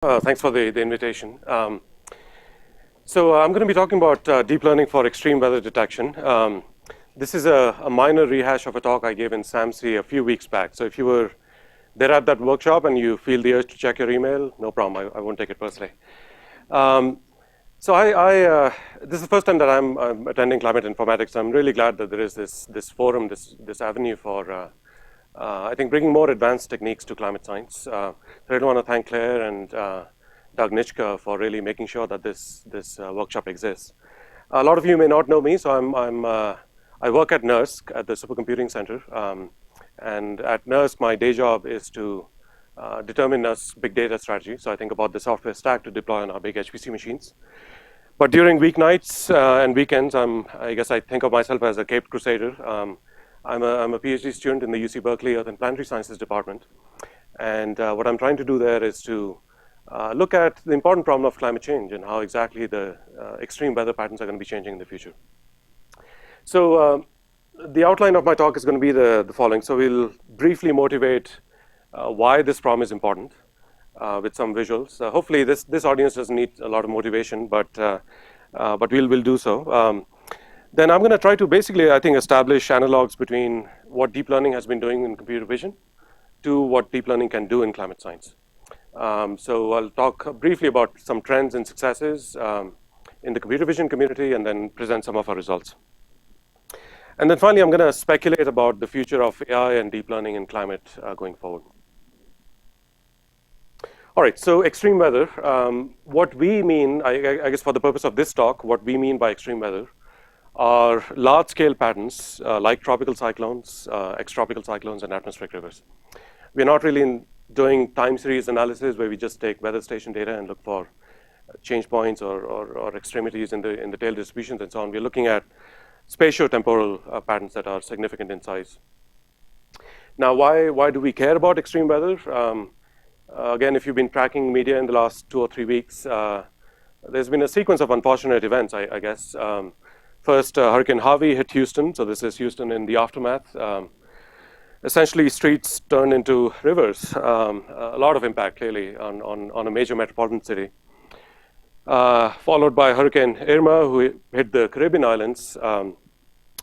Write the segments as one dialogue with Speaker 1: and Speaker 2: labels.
Speaker 1: Thanks for the invitation. So I'm going to be talking about deep learning for extreme weather detection. This is a minor rehash of a talk I gave in SAMC a few weeks back. So if you were there at that workshop and you feel the urge to check your email, no problem. I won't take it personally. So this is the first time that I'm attending Climate Informatics. I'm really glad that there is this forum, this avenue for I think bringing more advanced techniques to climate science. I really want to thank Claire and Doug Nitschke for really making sure that this workshop exists. A lot of you may not know me, so I work at NERSC at the Supercomputing Center, and at NERSC my day job is to determine NERSC's big data strategy. So I think about the software stack to deploy on our big HPC machines. But during weeknights and weekends, I guess I think of myself as a Caped Crusader. I'm a PhD student in the UC Berkeley Earth and Planetary Sciences Department. And what I'm trying to do there is to look at the important problem of climate change and how exactly the extreme weather patterns are going to be changing in the future. So the outline of my talk is going to be the following. So we'll briefly motivate why this problem is important with some visuals. Hopefully this audience doesn't need a lot of motivation, but we'll do so. Then I'm going to try to basically, I think, establish analogs between what deep learning has been doing in computer vision to what deep learning can do in climate science. So I'll talk briefly about some trends and successes in the computer vision community and then present some of our results. And then finally, I'm going to speculate about the future of AI and deep learning in climate going forward. All right, so extreme weather. What we mean, I guess for the purpose of this talk, what we mean by extreme weather are large-scale patterns like tropical cyclones, extropical cyclones, and atmospheric rivers. We're not really doing time series analysis where we just take weather station data and look for change points or extremities in the tail distributions and so on. We're looking at spatio-temporal patterns that are significant in size. Now, why do we care about extreme weather? Again, if you've been tracking media in the last 2 or 3 weeks, there's been a sequence of unfortunate events, I guess. First, Hurricane Harvey hit Houston. So this is Houston in the aftermath. Essentially, streets turned into rivers. A lot of impact, clearly, on a major metropolitan city. Followed by Hurricane Irma, who hit the Caribbean islands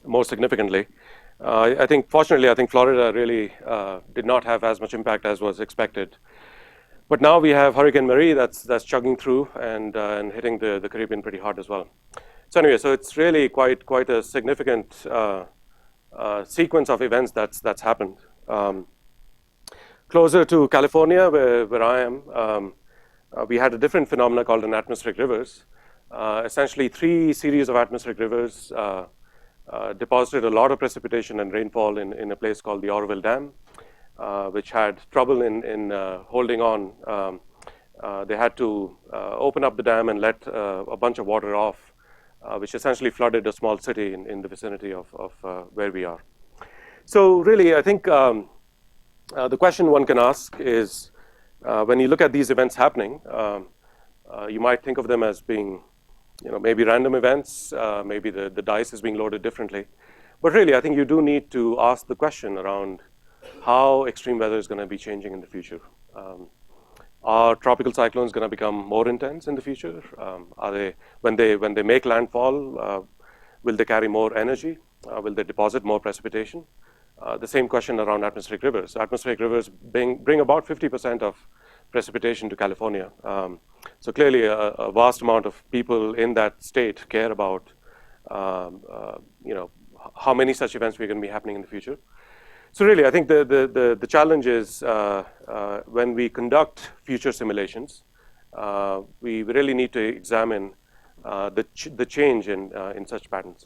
Speaker 1: more significantly. I think, fortunately, Florida really did not have as much impact as was expected. But now we have Hurricane Marie that's chugging through and hitting the Caribbean pretty hard as well. So anyway, so it's really quite a significant sequence of events that's happened. Closer to California, where I am, we had a different phenomena called an atmospheric rivers. Essentially, 3 series of atmospheric rivers deposited a lot of precipitation and rainfall in a place called the Oroville Dam, which had trouble in holding on. They had to open up the dam and let a bunch of water off, which essentially flooded a small city in the vicinity of where we are. So really, I think the question one can ask is, when you look at these events happening, you might think of them as being, maybe random events, maybe the dice is being loaded differently. But really, I think you do need to ask the question around how extreme weather is going to be changing in the future. Are tropical cyclones going to become more intense in the future? Are they, when they make landfall, will they carry more energy? Will they deposit more precipitation? The same question around atmospheric rivers. Atmospheric rivers bring about 50% of precipitation to California. So clearly, a vast amount of people in that state care about, how many such events are going to be happening in the future. So really, I think the challenge is when we conduct future simulations, we really need to examine the change in such patterns.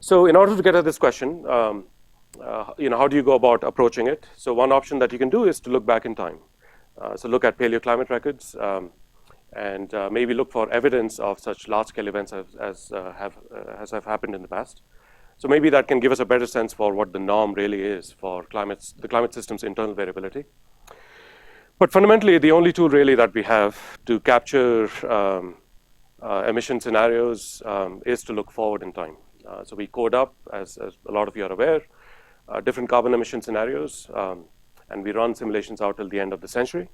Speaker 1: So in order to get at this question, how do you go about approaching it? So one option that you can do is to look back in time. So look at paleoclimate records and maybe look for evidence of such large-scale events as have happened in the past. So maybe that can give us a better sense for what the norm really is for the climate system's internal variability. But fundamentally, the only tool really that we have to capture emission scenarios is to look forward in time. So we code up, as a lot of you are aware, different carbon emission scenarios, and we run simulations out till the end of the century.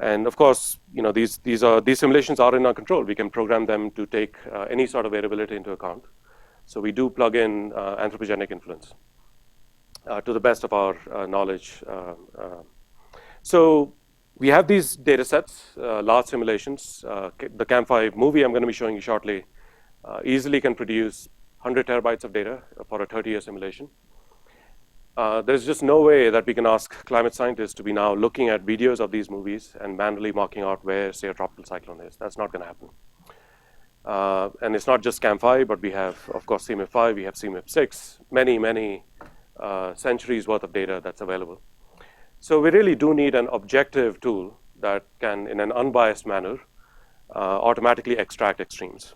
Speaker 1: And of course, these simulations are in our control. We can program them to take any sort of variability into account. So we do plug in anthropogenic influence to the best of our knowledge. So we have these data sets, large simulations. The CAM5 movie I'm going to be showing you shortly easily can produce 100 terabytes of data for a 30-year simulation. There's just no way that we can ask climate scientists to be now looking at videos of these movies and manually marking out where, say, a tropical cyclone is. That's not going to happen. And it's not just CAM5, but we have, of course, CMIP5, we have CMIP6, many centuries worth of data that's available. So we really do need an objective tool that can, in an unbiased manner, automatically extract extremes.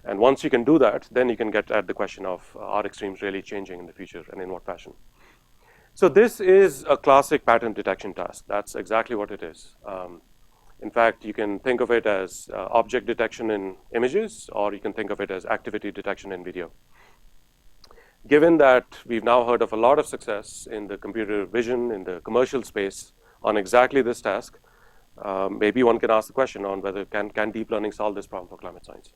Speaker 1: And once you can do that, then you can get at the question of are extremes really changing in the future and in what fashion? So this is a classic pattern detection task. That's exactly what it is. In fact, you can think of it as object detection in images, or you can think of it as activity detection in video. Given that we've now heard of a lot of success in the computer vision, in the commercial space on exactly this task, maybe one can ask the question on whether can deep learning solve this problem for climate science.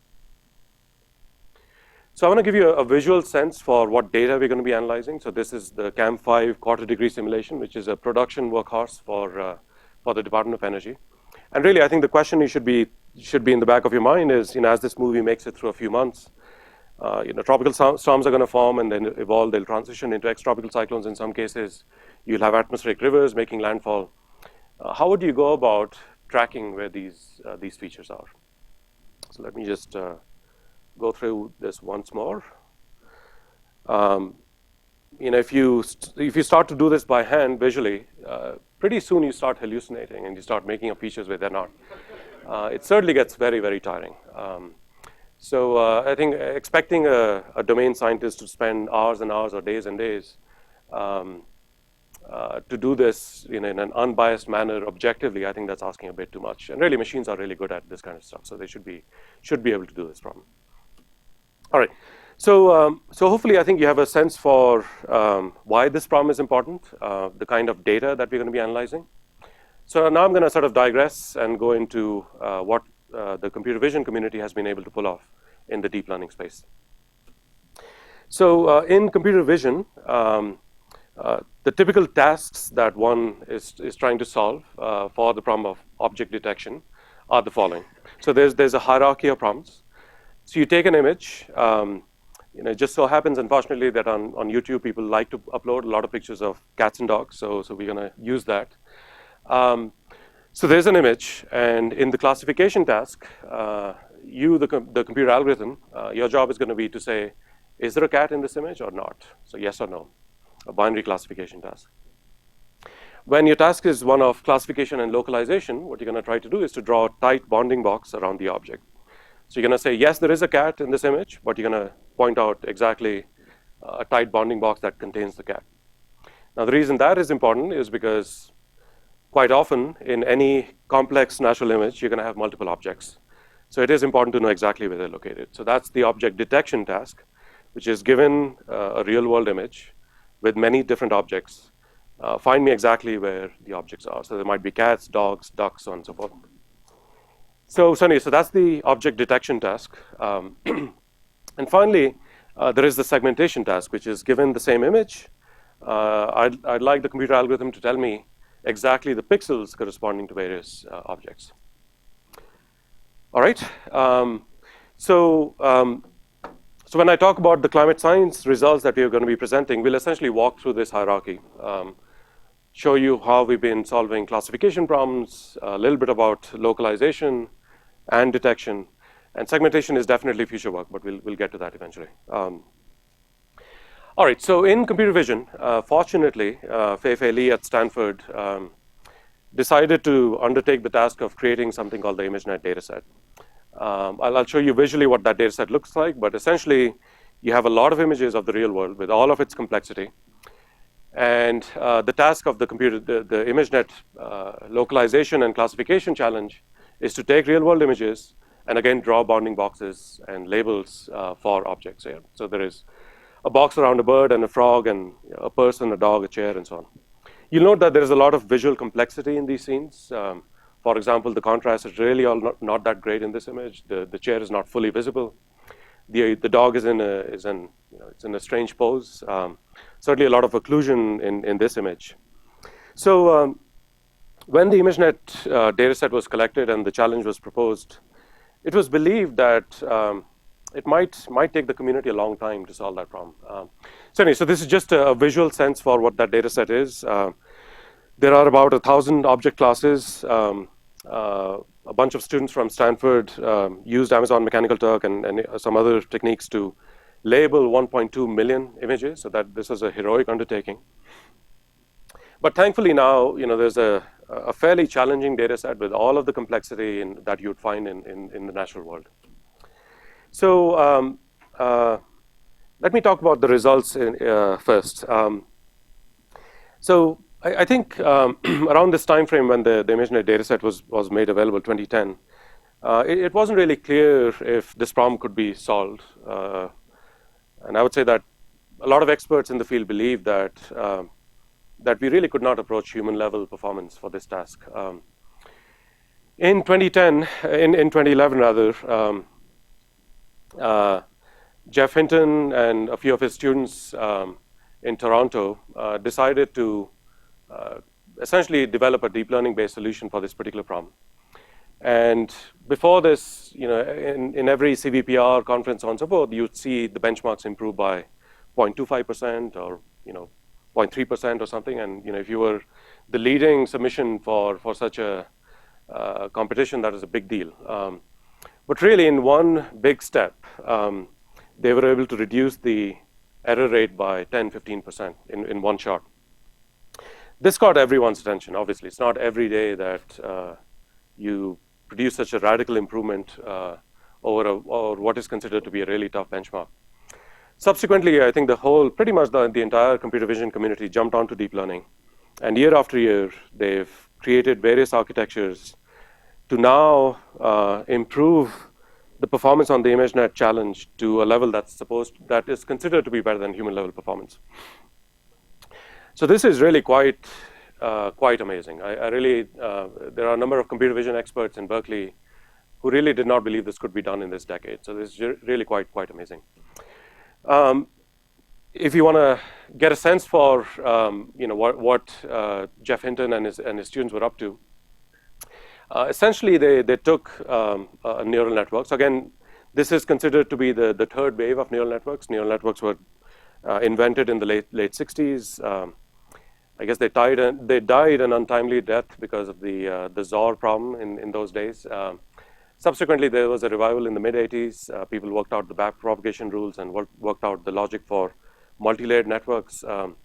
Speaker 1: So I want to give you a visual sense for what data we're going to be analyzing. So this is the CAM5 quarter degree simulation, which is a production workhorse for the Department of Energy. And really, I think the question you should be in the back of your mind is, as this movie makes it through a few months, tropical storms are going to form and then evolve. They'll transition into extratropical cyclones in some cases. You'll have atmospheric rivers making landfall. How would you go about tracking where these features are? So let me just go through this once more. If you start to do this by hand visually, pretty soon you start hallucinating and you start making up features where they're not. It certainly gets very, very tiring. So I think expecting a domain scientist to spend hours and hours or days and days to do this in an unbiased manner objectively, I think that's asking a bit too much. And really, machines are really good at this kind of stuff, so they should be able to do this problem. All right. So hopefully, I think you have a sense for why this problem is important, the kind of data that we're going to be analyzing. So now I'm going to sort of digress and go into what the computer vision community has been able to pull off in the deep learning space. So in computer vision, the typical tasks that one is trying to solve for the problem of object detection are the following. So there's a hierarchy of problems. So you take an image. It just so happens, unfortunately, that on YouTube people like to upload a lot of pictures of cats and dogs. So we're going to use that. So there's an image, and in the classification task, the computer algorithm, your job is going to be to say, is there a cat in this image or not? So yes or no, a binary classification task. When your task is one of classification and localization, what you're going to try to do is to draw a tight bounding box around the object. So you're going to say, yes, there is a cat in this image, but you're going to point out exactly a tight bounding box that contains the cat. Now, the reason that is important is because quite often in any complex natural image, you're going to have multiple objects. So it is important to know exactly where they're located. So that's the object detection task, which is given a real world image with many different objects. Find me exactly where the objects are. So there might be cats, dogs, ducks, so on and so forth. So that's the object detection task. And finally, there is the segmentation task, which is given the same image. I'd like the computer algorithm to tell me exactly the pixels corresponding to various objects. All right. So when I talk about the climate science results that we are going to be presenting, we'll essentially walk through this hierarchy, show you how we've been solving classification problems, a little bit about localization and detection. And segmentation is definitely future work, but we'll get to that eventually. All right, so in computer vision, fortunately, Fei-Fei Li at Stanford decided to undertake the task of creating something called the ImageNet dataset. I'll show you visually what that dataset looks like, but essentially, you have a lot of images of the real world with all of its complexity. And the task of the ImageNet localization and classification challenge is to take real world images and again draw bounding boxes and labels for objects here. So there is a box around a bird and a frog and a person, a dog, a chair, and so on. You'll note that there is a lot of visual complexity in these scenes. For example, the contrast is really not that great in this image. The chair is not fully visible. The dog is it's in a strange pose. Certainly a lot of occlusion in this image. So when the ImageNet data set was collected and the challenge was proposed, it was believed that it might take the community a long time to solve that problem. So anyway, so this is just a visual sense for what that data set is. There are about 1,000 object classes. A bunch of students from Stanford used Amazon Mechanical Turk and some other techniques to label 1.2 million images, so that this is a heroic undertaking. But thankfully now, there's a fairly challenging data set with all of the complexity that you'd find in the natural world. So let me talk about the results first. So I think around this time frame when the ImageNet dataset was made available, 2010, it wasn't really clear if this problem could be solved. And I would say that a lot of experts in the field believe that we really could not approach human level performance for this task. In 2011 rather, Jeff Hinton and a few of his students in Toronto decided to essentially develop a deep learning based solution for this particular problem. And before this, in every CVPR conference and so forth, you'd see the benchmarks improve by 0.25% or 0.3% or something. And if you were the leading submission for such a competition, that is a big deal. But really, in one big step, they were able to reduce the error rate by 10-15% in one shot. This caught everyone's attention. Obviously, it's not every day that you produce such a radical improvement over what is considered to be a really tough benchmark. Subsequently, I think pretty much the entire computer vision community jumped onto deep learning, and year after year, they've created various architectures to now improve the performance on the ImageNet challenge to a level that is considered to be better than human level performance. So this is really quite amazing. There are a number of computer vision experts in Berkeley who really did not believe this could be done in this decade. So this is really quite amazing. If you want to get a sense for what Jeff Hinton and his students were up to, essentially they took neural networks. Again, this is considered to be the third wave of neural networks. Neural networks were invented in the late 60s. I guess they died an untimely death because of the Zor problem in those days. Subsequently, there was a revival in the mid-80s. People worked out the backpropagation rules and worked out the logic for multi-layered networks. But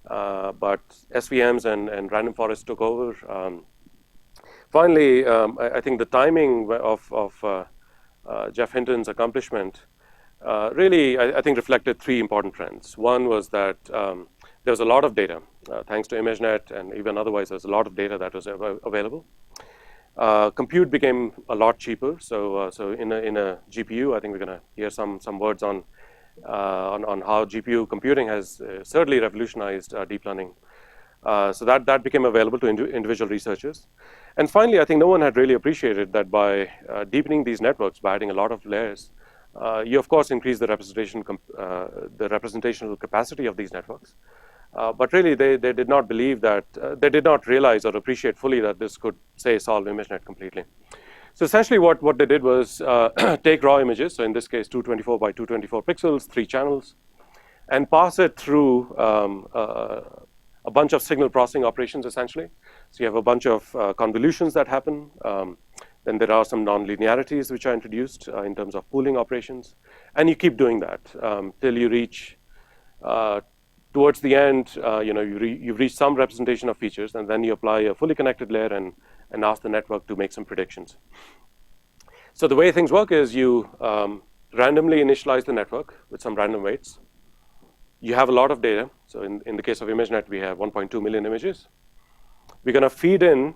Speaker 1: SVMs and random forests took over. Finally, I think the timing of Jeff Hinton's accomplishment really, I think, reflected three important trends. One was that there was a lot of data. Thanks to ImageNet and even otherwise, there was a lot of data that was available. Compute became a lot cheaper. So in a GPU, I think we're going to hear some words on how GPU computing has certainly revolutionized deep learning. So that became available to individual researchers. And finally, I think no one had really appreciated that by deepening these networks, by adding a lot of layers, you of course increase the representational capacity of these networks. But really, they did not believe that, they did not realize or appreciate fully that this could, say, solve ImageNet completely. So essentially what they did was take raw images, so in this case 224 by 224 pixels, 3 channels, and pass it through a bunch of signal processing operations, essentially. So you have a bunch of convolutions that happen. Then there are some nonlinearities which are introduced in terms of pooling operations. And you keep doing that till you reach, towards the end, you've reached some representation of features, and then you apply a fully connected layer and ask the network to make some predictions. So the way things work is you randomly initialize the network with some random weights. You have a lot of data. So in the case of ImageNet, we have 1.2 million images. We're going to feed in,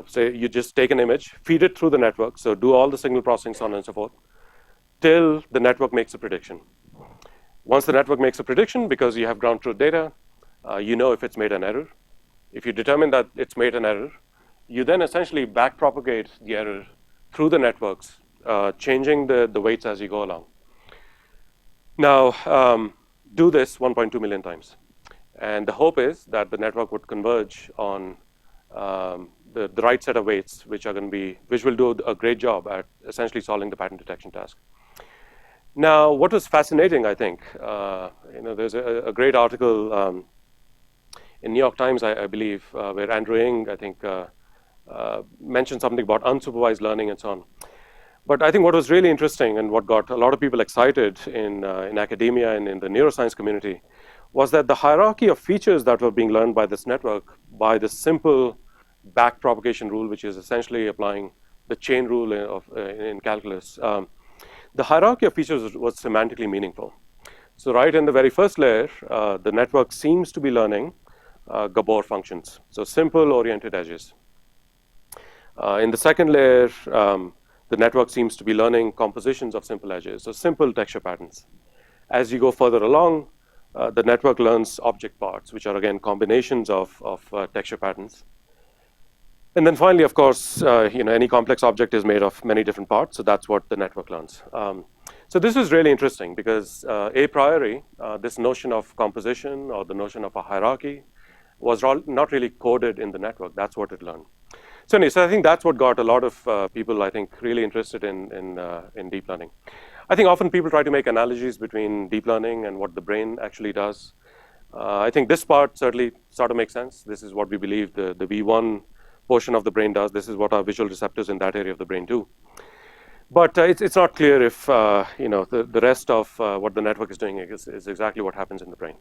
Speaker 1: say you just take an image, feed it through the network, so do all the signal processing, so on and so forth, till the network makes a prediction. Once the network makes a prediction, because you have ground truth data, you know if it's made an error. If you determine that it's made an error, you then essentially backpropagate the error through the networks, changing the weights as you go along. Now, do this 1.2 million times. And the hope is that the network would converge on the right set of weights, which will do a great job at essentially solving the pattern detection task. Now, what was fascinating, I think, there's a great article in New York Times, I believe, where Andrew Ng, I think, mentioned something about unsupervised learning and so on. But I think what was really interesting and what got a lot of people excited in academia and in the neuroscience community was that the hierarchy of features that were being learned by this network, by this simple backpropagation rule, which is essentially applying the chain rule in calculus, the hierarchy of features was semantically meaningful. So right in the very first layer, the network seems to be learning Gabor functions, so simple oriented edges. In the second layer, the network seems to be learning compositions of simple edges, so simple texture patterns. As you go further along, the network learns object parts, which are again combinations of texture patterns. And then finally, of course, any complex object is made of many different parts, so that's what the network learns. So this is really interesting because a priori, this notion of composition or the notion of a hierarchy was not really coded in the network. That's what it learned. So anyway, so I think that's what got a lot of people, I think, really interested in deep learning. I think often people try to make analogies between deep learning and what the brain actually does. I think this part certainly sort of makes sense. This is what we believe the V1 portion of the brain does. This is what our visual receptors in that area of the brain do. But it's not clear if the rest of what the network is doing is exactly what happens in the brain.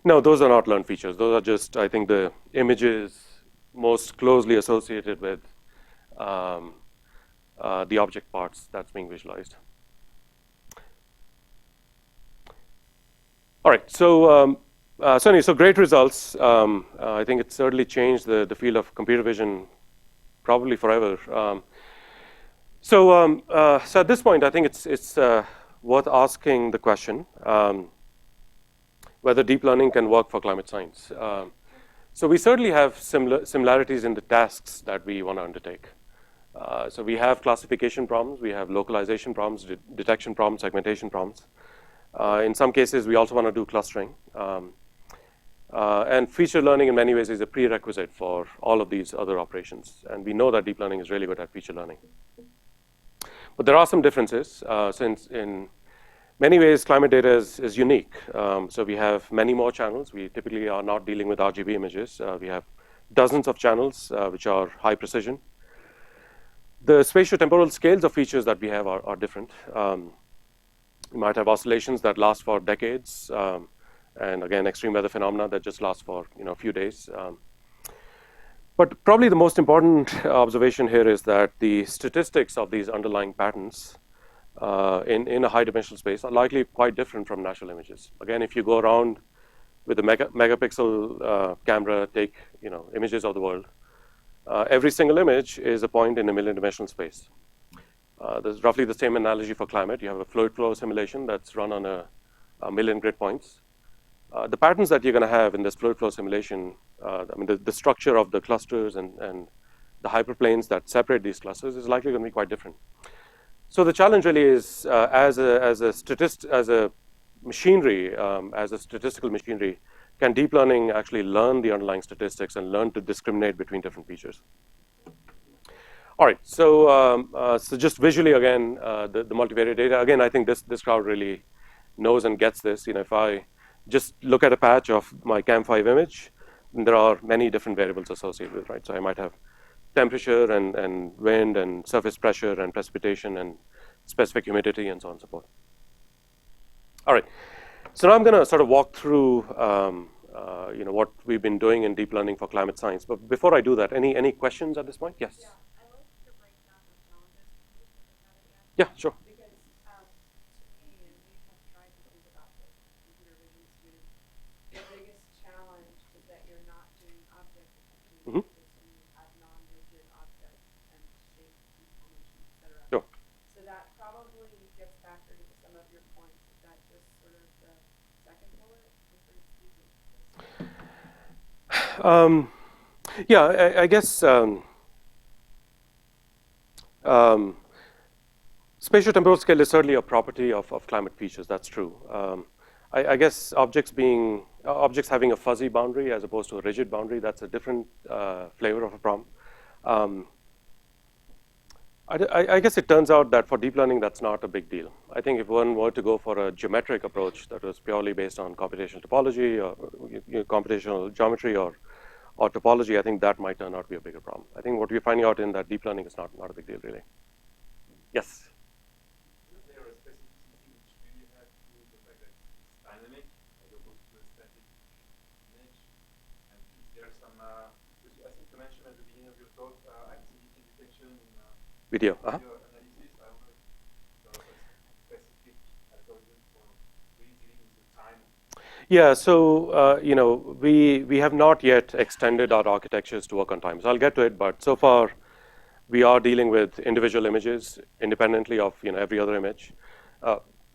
Speaker 1: No, those are not learned features. Those are just, I think, the images most closely associated with the object parts that's being visualized. All right, so so great results. I think it certainly changed the field of computer vision probably forever. So at this point, I think it's worth asking the question whether deep learning can work for climate science. So we certainly have similarities in the tasks that we want to undertake. So we have classification problems, we have localization problems, detection problems, segmentation problems. In some cases, we also want to do clustering. And feature learning in many ways is a prerequisite for all of these other operations. And we know that deep learning is really good at feature learning. But there are some differences, since in many ways, climate data is unique. So we have many more channels. We typically are not dealing with RGB images. We have dozens of channels, which are high precision. The spatiotemporal scales of features that we have are different. You might have oscillations that last for decades, and again, extreme weather phenomena that just last for a few days. But probably the most important observation here is that the statistics of these underlying patterns in a high dimensional space are likely quite different from natural images. Again, if you go around with a megapixel camera, take images of the world, every single image is a point in a million dimensional space. There's roughly the same analogy for climate. You have a fluid flow simulation that's run on a million grid points. The patterns that you're going to have in this fluid flow simulation, the structure of the clusters and the hyperplanes that separate these clusters is likely going to be quite different. So the challenge really is, as a machinery, as a statistical machinery, can deep learning actually learn the underlying statistics and learn to discriminate between different features? All right, so just visually again, the multivariate data. Again, I think this crowd really knows and gets this. If I just look at a patch of my Cam5 image, there are many different variables associated with it, right? So I might have temperature and wind and surface pressure and precipitation and specific humidity and so on and so forth. All right, so now I'm going to sort of walk through what we've been doing in deep learning for climate science. But before I do that, any questions at this point? Yes.
Speaker 2: Yeah, I like your breakdown of challenges. Can you just look at it again?
Speaker 1: Yeah, sure.
Speaker 2: Because to me, and we have tried to think about this as computer vision students, the biggest challenge is that you're not doing object detection.
Speaker 1: Mm-hmm.
Speaker 2: So you have non-rigid objects and shape information, et cetera.
Speaker 1: Sure.
Speaker 2: So that probably gets factored into some of your points. Is that just sort of the second bullet? Just very easy.
Speaker 1: Yeah, I guess um, spatiotemporal scale is certainly a property of climate features. That's true. I guess objects having a fuzzy boundary as opposed to a rigid boundary, that's a different flavor of a problem. Um, I guess it turns out that for deep learning, that's not a big deal. I think if one were to go for a geometric approach that was purely based on computational topology or computational geometry or topology, I think that might turn out to be a bigger problem. I think what we're finding out in that deep learning is not a big deal, really. Yes?
Speaker 3: Isn't there a specificity which really has to do with the fact that it's dynamic as opposed to a static image? And is there some, because I think you mentioned at the beginning of your talk activity detection in
Speaker 1: Video.
Speaker 3: video analysis. I don't know if there are specific algorithms for really dealing with the time.
Speaker 1: Yeah, so we have not yet extended our architectures to work on time. So I'll get to it, but so far we are dealing with individual images independently of every other image.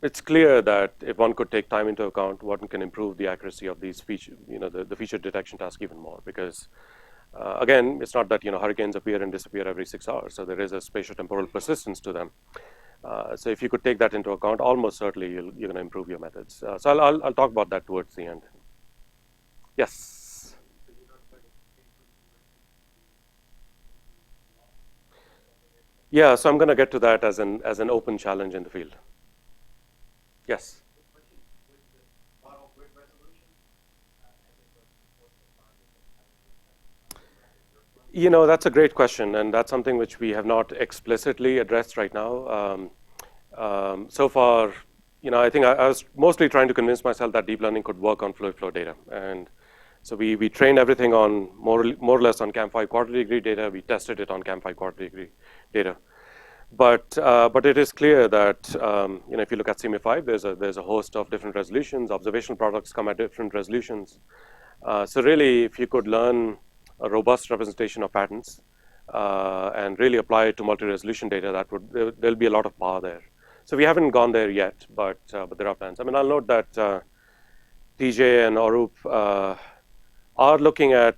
Speaker 1: It's clear that if one could take time into account, one can improve the accuracy of these feature, the feature detection task even more. Because again, it's not that hurricanes appear and disappear every 6 hours. So there is a spatiotemporal persistence to them. So if you could take that into account, almost certainly you're going to improve your methods. So I'll talk about that towards the end. Yes. Yeah, so I'm going to get to that as an open challenge in the field. Yes. That's a great question, and that's something which we have not explicitly addressed right now. So far, I think I was mostly trying to convince myself that deep learning could work on fluid flow data. And so we trained everything on more or less on CAM5 quarter degree data. We tested it on CAM5 quarter degree data. But it is clear that if you look at CMA5, there's a host of different resolutions. Observational products come at different resolutions. So really, if you could learn a robust representation of patterns and really apply it to multi-resolution data, there'll be a lot of power there. So we haven't gone there yet, but there are plans. I mean, I'll note that TJ and Arup are looking at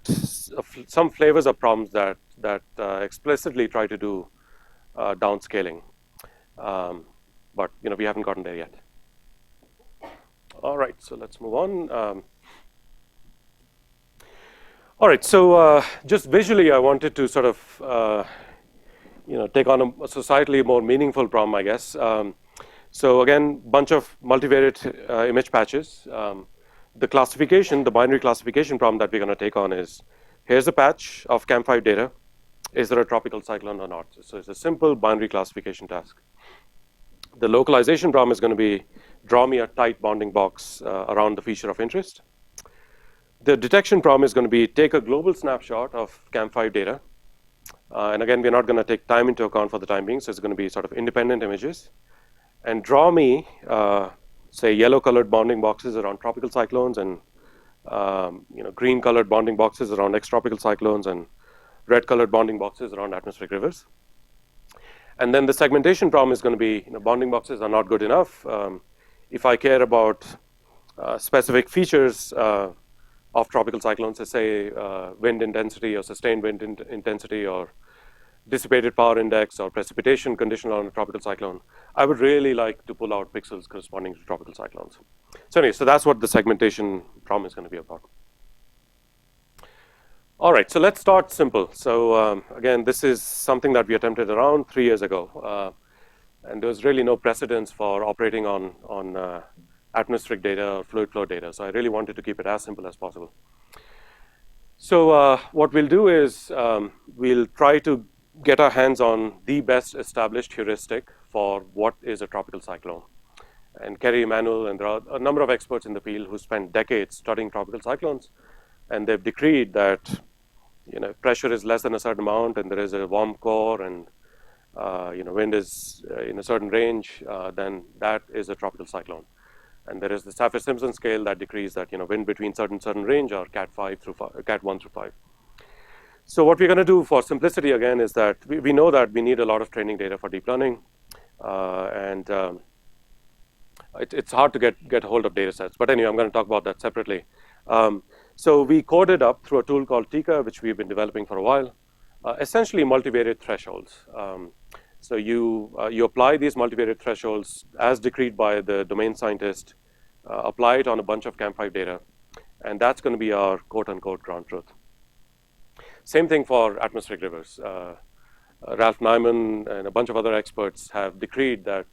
Speaker 1: some flavors of problems that explicitly try to do downscaling, but we haven't gotten there yet. All right, so let's move on. All right, so just visually, I wanted to sort of take on a societally more meaningful problem, I guess. So again, bunch of multivariate image patches. The binary classification problem that we're going to take on is, here's a patch of CAM5 data. Is there a tropical cyclone or not? So it's a simple binary classification task. The localization problem is going to be, draw me a tight bounding box around the feature of interest. The detection problem is going to be, take a global snapshot of CAM5 data. And again, we're not going to take time into account for the time being, so it's going to be sort of independent images. And draw me, say, yellow-colored bounding boxes around tropical cyclones, and green-colored bounding boxes around extropical cyclones, and red-colored bounding boxes around atmospheric rivers. And then the segmentation problem is going to be, bounding boxes are not good enough. If I care about specific features of tropical cyclones, say wind intensity or sustained wind intensity or dissipated power index or precipitation condition on a tropical cyclone, I would really like to pull out pixels corresponding to tropical cyclones. So anyway, so that's what the segmentation problem is going to be about. All right, so let's start simple. So again, this is something that we attempted around 3 years ago. And there was really no precedence for operating on atmospheric data or fluid flow data. So I really wanted to keep it as simple as possible. So what we'll do is we'll try to get our hands on the best established heuristic for what is a tropical cyclone. And Kerry Emanuel, and there are a number of experts in the field who spent decades studying tropical cyclones. And they've decreed that pressure is less than a certain amount, and there is a warm core, and wind is in a certain range, then that is a tropical cyclone. And there is the Saffir-Simpson scale that decrees that wind between certain range are Cat 1 through 5. So what we're going to do for simplicity again is that we know that we need a lot of training data for deep learning, and it's hard to get hold of data sets. But anyway, I'm going to talk about that separately. So we coded up through a tool called Tika, which we've been developing for a while, essentially multivariate thresholds. So you apply these multivariate thresholds as decreed by the domain scientist, apply it on a bunch of Camp5 data, and that's going to be our quote-unquote ground truth. Same thing for atmospheric rivers. Ralph Nyman and a bunch of other experts have decreed that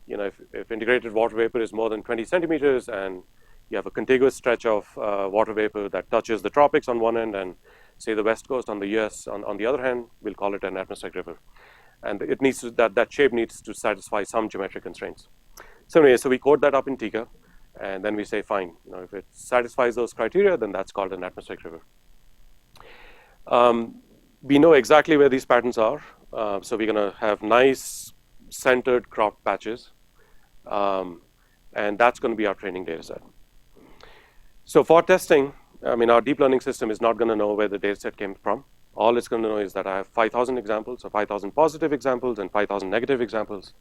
Speaker 1: if integrated water vapor is more than 20 centimeters and you have a contiguous stretch of water vapor that touches the tropics on one end and say the west coast on the US on the other hand, we'll call it an atmospheric river. And it needs to, that shape needs to satisfy some geometric constraints. So anyway, so we code that up in Tika, and then we say, fine, if it satisfies those criteria, then that's called an atmospheric river. We know exactly where these patterns are, so we're going to have nice centered cropped patches, and that's going to be our training data set. So for testing, I mean, our deep learning system is not going to know where the data set came from. All it's going to know is that I have 5,000 examples, so 5,000 positive examples and 5,000 negative examples.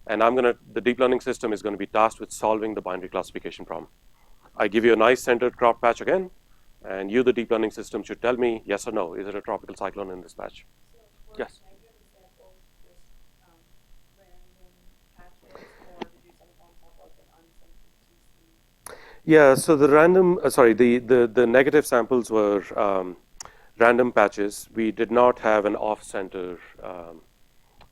Speaker 1: And the deep learning system is going to be tasked with solving the binary classification problem. I give you a nice centered crop patch again, and you, the deep learning system, should tell me yes or no. Is it a tropical cyclone in this patch?
Speaker 2: So for
Speaker 1: Yes.
Speaker 2: negative examples, just random patches, or did you sometimes have like an uncensored TC?
Speaker 1: Yeah, so the the negative samples were random patches. We did not have an off-center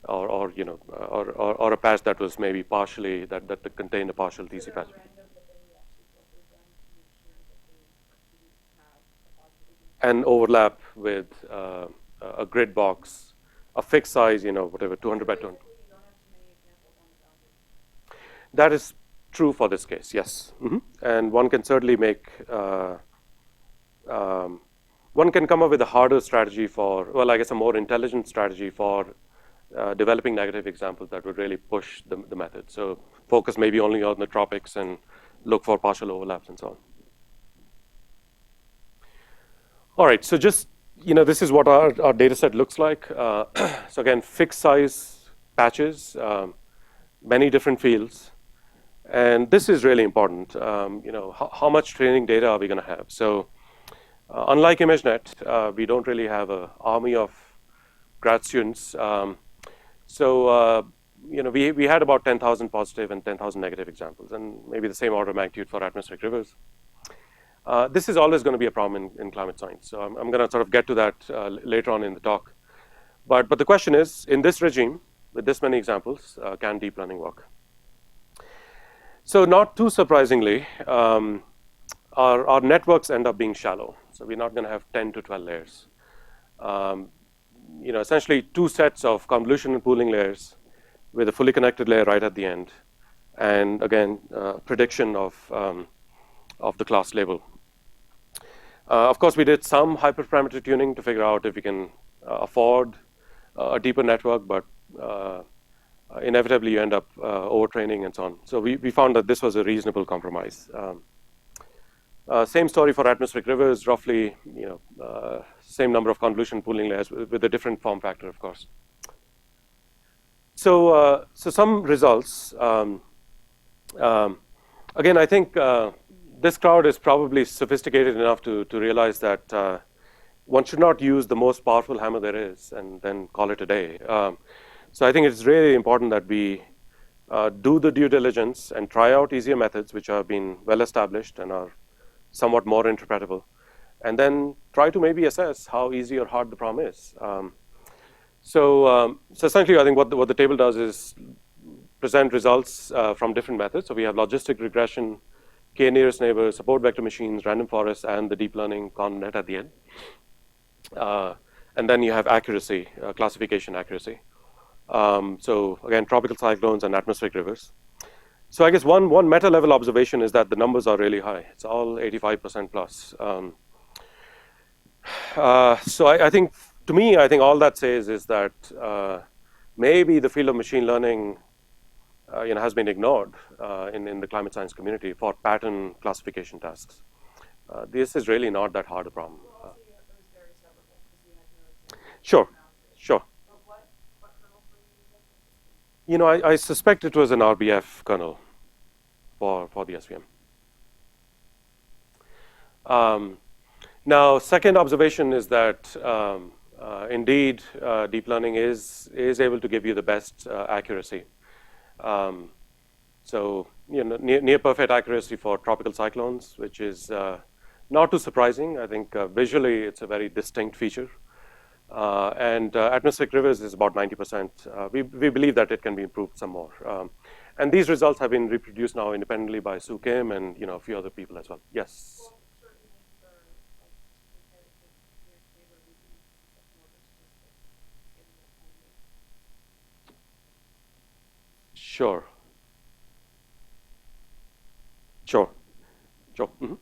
Speaker 1: or a patch that was maybe partially that contained a partial
Speaker 2: So
Speaker 1: TC
Speaker 2: they're
Speaker 1: patch.
Speaker 2: random, but then you actually filtered them to make sure that they didn't have a positive example.
Speaker 1: And overlap with a grid box, a fixed size, whatever, 200 by 200.
Speaker 2: Basically, you don't have too many examples on the boundary.
Speaker 1: That is true for this case, yes. And one can certainly one can come up with a harder strategy I guess a more intelligent strategy for developing negative examples that would really push the method. So focus maybe only on the tropics and look for partial overlaps and so on. All right, so just, this is what our data set looks like. So again, fixed size patches, many different fields. And this is really important. How much training data are we going to have? So unlike ImageNet, we don't really have an army of grad students. We had about 10,000 positive and 10,000 negative examples, and maybe the same order of magnitude for atmospheric rivers. This is always going to be a problem in climate science. So I'm going to sort of get to that later on in the talk. But the question is, in this regime, with this many examples, can deep learning work? So not too surprisingly, our networks end up being shallow. So we're not going to have 10 to 12 layers. Essentially two sets of convolution and pooling layers with a fully connected layer right at the end. And again, prediction of the class label. Of course, we did some hyperparameter tuning to figure out if we can afford a deeper network, but inevitably you end up overtraining and so on. So we found that this was a reasonable compromise. Same story for atmospheric rivers, roughly, same number of convolution pooling layers with a different form factor, of course. So some results. Again, I think this crowd is probably sophisticated enough to realize that one should not use the most powerful hammer there is and then call it a day. So I think it's really important that we do the due diligence and try out easier methods which have been well established and are somewhat more interpretable, and then try to maybe assess how easy or hard the problem is. So essentially, I think what the table does is present results from different methods. So we have logistic regression, k nearest neighbors, support vector machines, random forests, and the deep learning connet at the end. And then you have accuracy, classification accuracy. So again, tropical cyclones and atmospheric rivers. So I guess one meta level observation is that the numbers are really high. It's all 85% plus. So I think, to me, I think all that says is that maybe the field of machine learning has been ignored in the climate science community for pattern classification tasks. This is really not that hard a problem.
Speaker 2: Well, also, it was very separable because you had no examples.
Speaker 1: Sure, sure.
Speaker 2: But what kernels were you using?
Speaker 1: I suspect it was an RBF kernel. for the SVM. Now, second observation is that indeed deep learning is able to give you the best accuracy. So near perfect accuracy for tropical cyclones, which is not too surprising. I think visually it's a very distinct feature. And atmospheric rivers is about 90%. We believe that it can be improved some more. And these results have been reproduced now independently by Sue Kim and a few other people as well. Yes.
Speaker 2: Well, certain things are like to compare to near neighbor regions, it's like more statistics, getting that only.
Speaker 1: Sure. Sure. Sure. Mm-hmm.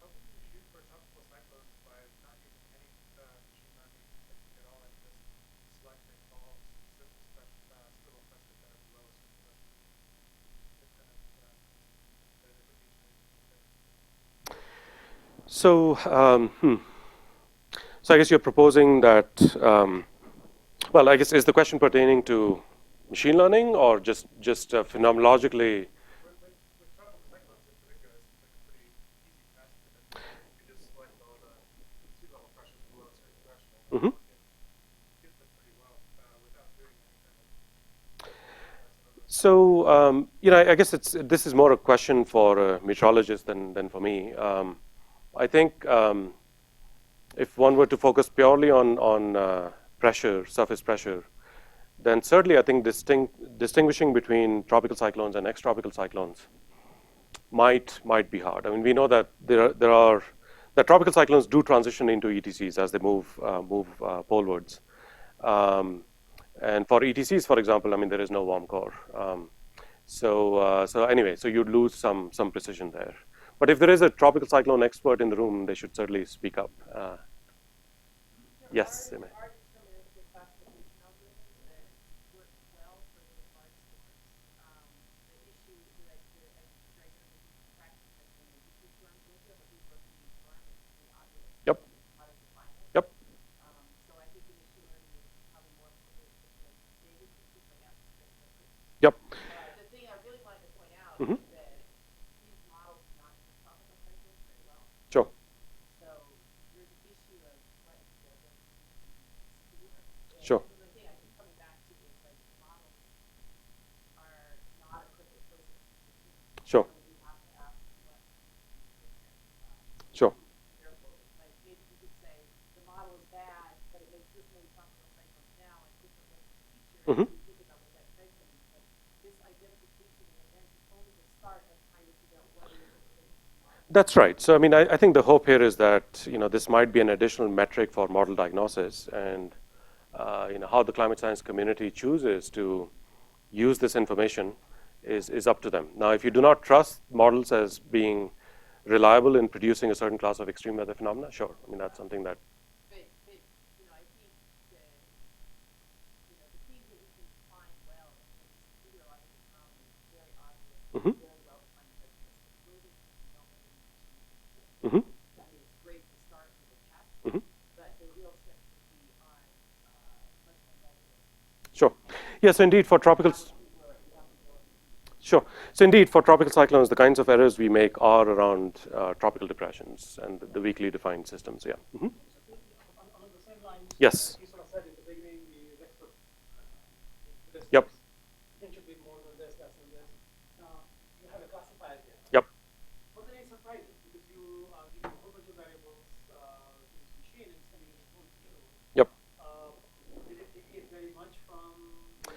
Speaker 3: How can you reduce for tropical cyclones by not using any machine learning technique at all and just selecting all civil stress that are below a certain threshold? What kind of the implication is there?
Speaker 1: So, so I guess you're proposing that. Well, I guess is the question pertaining to machine learning or just phenomenologically?
Speaker 3: With tropical cyclones in particular, it seems like a pretty easy task to them. You can just select all the sea level pressures below a certain threshold.
Speaker 1: Mm-hmm.
Speaker 3: Get them pretty well without doing any kind of.
Speaker 1: So, I guess this is more a question for a meteorologist than for me. I think if one were to focus purely on pressure, surface pressure, then certainly I think distinguishing between tropical cyclones and extratropical cyclones might be hard. I mean, we know that that tropical cyclones do transition into ETCs as they move polewards. And for ETCs, for example, I mean, there is no warm core. So anyway, so you'd lose some precision there. But if there is a tropical cyclone expert in the room, they should certainly speak up. Yes, they may.
Speaker 2: Are deterministic classification algorithms that work well for those large storms. The issue that I'm sure I can understand from practice, like when they issue storms with them, what people are being storm, it's pretty obvious.
Speaker 1: Yep.
Speaker 2: How to define it.
Speaker 1: Yep.
Speaker 2: So I think the machine learning is probably more appropriate for the big features like atmospheric rivers.
Speaker 1: Yep.
Speaker 2: The thing I really wanted to point out
Speaker 1: Mhm.
Speaker 2: is that these models do not do tropical cyclones very well.
Speaker 1: Sure.
Speaker 2: So there's an issue of what the ability to do them.
Speaker 1: Sure.
Speaker 2: And the thing I keep coming back to is like models are not a perfect process.
Speaker 1: Sure.
Speaker 2: So you have to ask what
Speaker 1: Sure.
Speaker 2: therefore, like maybe you could say the model is bad, but it makes this many tropical cyclones now and different looking features.
Speaker 1: Mhm.
Speaker 2: You think about what that translates to. But this identification in advance is only the start of trying to figure out what it is that makes the model.
Speaker 1: That's right. So I mean, I think the hope here is that this might be an additional metric for model diagnosis, and how the climate science community chooses to use this information is up to them. Now, if you do not trust models as being reliable in producing a certain class of extreme weather phenomena, sure. I mean, that's something that.
Speaker 2: But I think the things that we can define well in terms of meteorological phenomena is very obvious,
Speaker 1: Mhm.
Speaker 2: very well defined characteristics. Those are things you don't really need to do.
Speaker 1: Mhm.
Speaker 2: I mean, it's great to start with a test,
Speaker 1: Mhm.
Speaker 2: but the real strength would be on much more measurable.
Speaker 1: Sure. Yes, indeed, for tropical. Sure. So indeed, for tropical cyclones, the kinds of errors we make are around tropical depressions and the weakly defined systems. Yeah. Mhm.
Speaker 4: Along the same lines,
Speaker 1: Yes.
Speaker 4: you sort of said at the beginning, the expert statistics.
Speaker 1: Yep.
Speaker 4: It should be more than this, less than this. You have a classifier here.
Speaker 1: Yep.
Speaker 4: But then it's surprising because you are giving a whole bunch of variables to this machine and sending it its own field.
Speaker 1: Yep.
Speaker 4: Did it deviate very much from the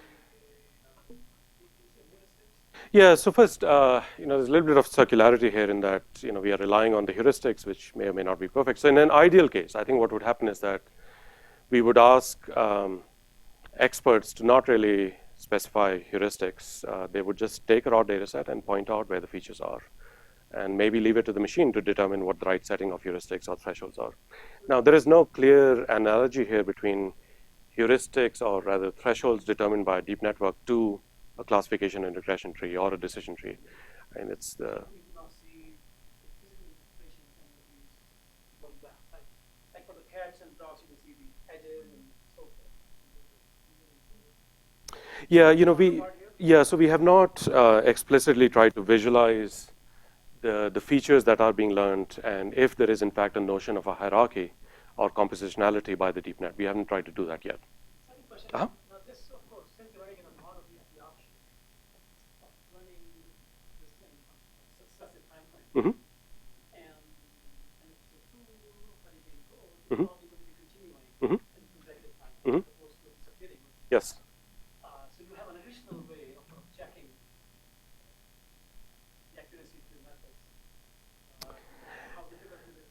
Speaker 4: heuristics?
Speaker 1: Yeah. So first, there's a little bit of circularity here in that we are relying on the heuristics, which may or may not be perfect. So in an ideal case, I think what would happen is that we would ask experts to not really specify heuristics. They would just take a raw data set and point out where the features are, and maybe leave it to the machine to determine what the right setting of heuristics or thresholds are. Now, there is no clear analogy here between heuristics, or rather thresholds determined by a deep network, to a classification and regression tree or a decision tree. And it's the.
Speaker 4: You now see the physical interpretation of any of these polygraphs. Like for the cats and dogs, you can see the edges and so forth.
Speaker 1: Yeah, we. Yeah, so we have not explicitly tried to visualize the features that are being learned, and if there is in fact a notion of a hierarchy or compositionality by the deep net. We haven't tried to do that yet.
Speaker 4: Second question.
Speaker 1: Uh-huh.
Speaker 4: Now this, of course, since you're running in a model, you have the option of running this in a successive time frame.
Speaker 1: Mm-hmm.
Speaker 4: And if the two study being code,
Speaker 1: Mhm.
Speaker 4: you're probably going to be continuing
Speaker 1: Mhm.
Speaker 4: in consecutive time
Speaker 1: Mhm.
Speaker 4: as opposed to disappearing.
Speaker 1: Yes.
Speaker 4: So you have an additional way of checking the accuracy of your methods. How difficult is it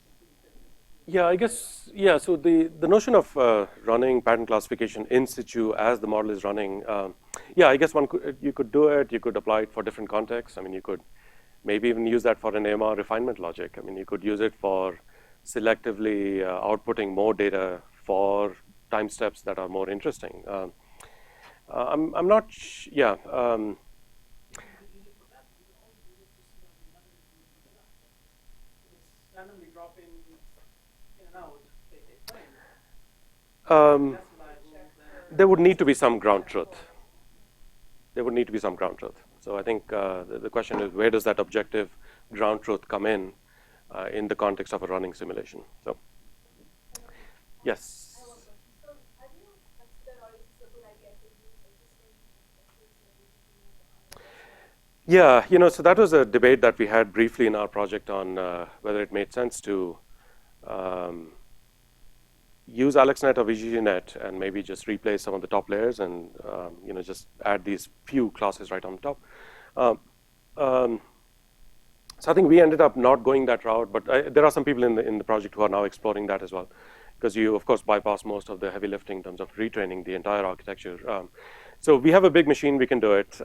Speaker 4: to
Speaker 1: Yeah, I guess, yeah, so the notion of running pattern classification in situ as the model is running, yeah, I guess you could do it, you could apply it for different contexts. I mean, you could maybe even use that for an AMR refinement logic. I mean, you could use it for selectively outputting more data for time steps that are more interesting. I'm not, yeah.
Speaker 4: randomly dropping in and out, they take time.
Speaker 1: Um,
Speaker 4: Less reliable than
Speaker 1: there would need to be some ground truth. There would need to be some ground truth. So I think the question is, where does that objective ground truth come in the context of a running simulation? So, yes.
Speaker 5: I have one question. So, have you considered, or is this a good idea to use existing architectures like VGG or RLS?
Speaker 1: Yeah, so that was a debate that we had briefly in our project on whether it made sense to use AlexNet or VGGNet and maybe just replace some of the top layers and just add these few classes right on the top. So I think we ended up not going that route, but there are some people in the project who are now exploring that as well, because you of course bypass most of the heavy lifting in terms of retraining the entire architecture. So we have a big machine, we can do it.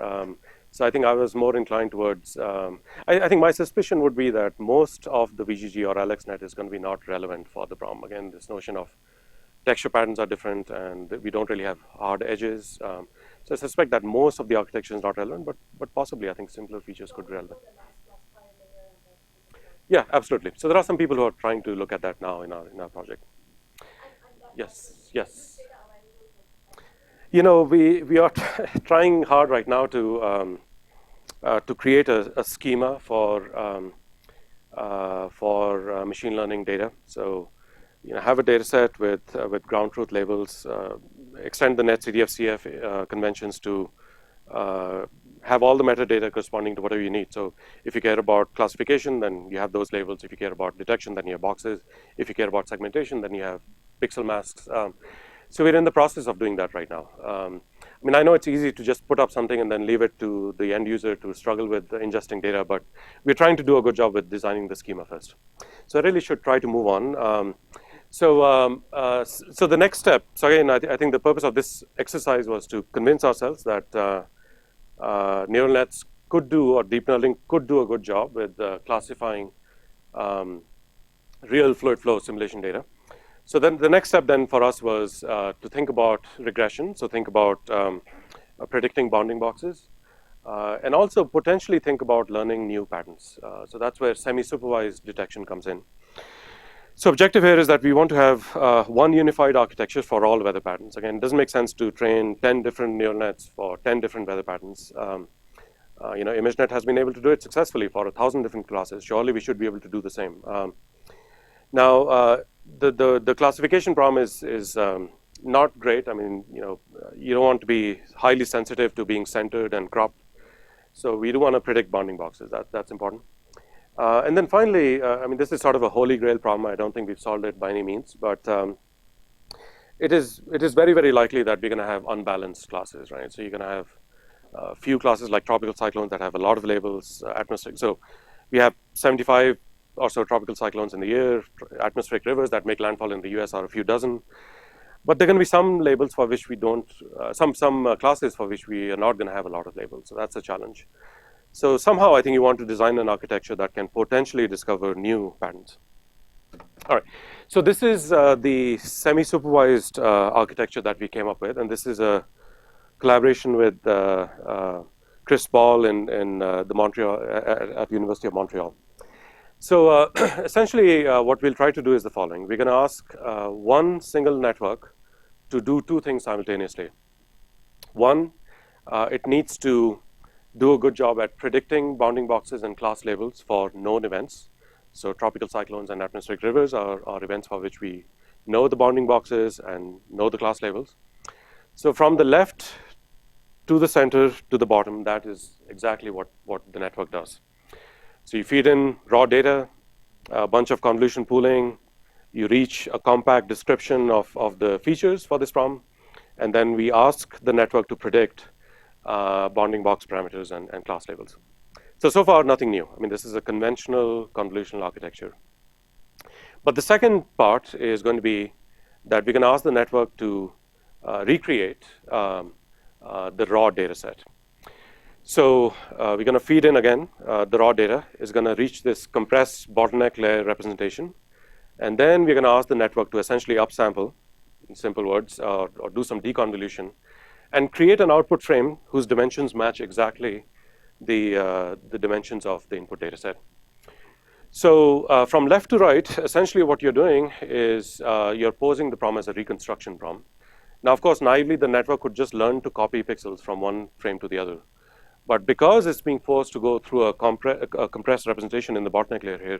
Speaker 1: So I think I was more inclined towards, I think my suspicion would be that most of the VGG or AlexNet is going to be not relevant for the problem. Again, this notion of texture patterns are different and we don't really have hard edges. So I suspect that most of the architecture is not relevant, but possibly I think simpler features could be relevant. Yeah, absolutely. So there are some people who are trying to look at that now in our project. Yes, yes. We are trying hard right now to create a schema for machine learning data. So, have a data set with ground truth labels, extend the net CDF-CF conventions to have all the metadata corresponding to whatever you need. So if you care about classification, then you have those labels. If you care about detection, then you have boxes. If you care about segmentation, then you have pixel masks. So we're in the process of doing that right now. I mean, I know it's easy to just put up something and then leave it to the end user to struggle with ingesting data, but we're trying to do a good job with designing the schema first. So I really should try to move on. So the next step, so again, I think the purpose of this exercise was to convince ourselves that neural nets could do, or deep learning could do a good job with classifying real fluid flow simulation data. So then the next step then for us was to think about regression. So think about predicting bounding boxes, and also potentially think about learning new patterns. So that's where semi-supervised detection comes in. So objective here is that we want to have one unified architecture for all weather patterns. Again, it doesn't make sense to train 10 different neural nets for 10 different weather patterns. ImageNet has been able to do it successfully for 1,000 different classes. Surely we should be able to do the same. Now, the classification problem is not great. I mean, you don't want to be highly sensitive to being centered and cropped. So we do want to predict bounding boxes. That's important. And then finally, I mean, this is sort of a holy grail problem. I don't think we've solved it by any means, but it is very, very likely that we're going to have unbalanced classes, right? So you're going to have a few classes like tropical cyclones that have a lot of labels, atmospheric. So we have 75 or so tropical cyclones in the year. Atmospheric rivers that make landfall in the US are a few dozen. But there are going to be some labels for which we don't, some classes for which we are not going to have a lot of labels. So that's a challenge. So somehow I think you want to design an architecture that can potentially discover new patterns. All right, so this is the semi-supervised architecture that we came up with, and this is a collaboration with Chris Ball in the Montreal at the University of Montreal. So essentially, what we'll try to do is the following: we're going to ask one single network to do two things simultaneously. One, it needs to do a good job at predicting bounding boxes and class labels for known events. So tropical cyclones and atmospheric rivers are events for which we know the bounding boxes and know the class labels. So from the left to the center to the bottom, that is exactly what the network does. So you feed in raw data, a bunch of convolution pooling, you reach a compact description of the features for this problem, and then we ask the network to predict bounding box parameters and class labels. So far, nothing new. I mean, this is a conventional convolutional architecture. But the second part is going to be that we can ask the network to recreate the raw data set. So we're going to feed in again. The raw data is going to reach this compressed bottleneck layer representation. And then we're going to ask the network to essentially upsample, in simple words, or do some deconvolution, and create an output frame whose dimensions match exactly the dimensions of the input data set. So from left to right, essentially what you're doing is you're posing the problem as a reconstruction problem. Now, of course, naively, the network could just learn to copy pixels from one frame to the other. But because it's being forced to go through a compressed representation in the bottleneck layer here,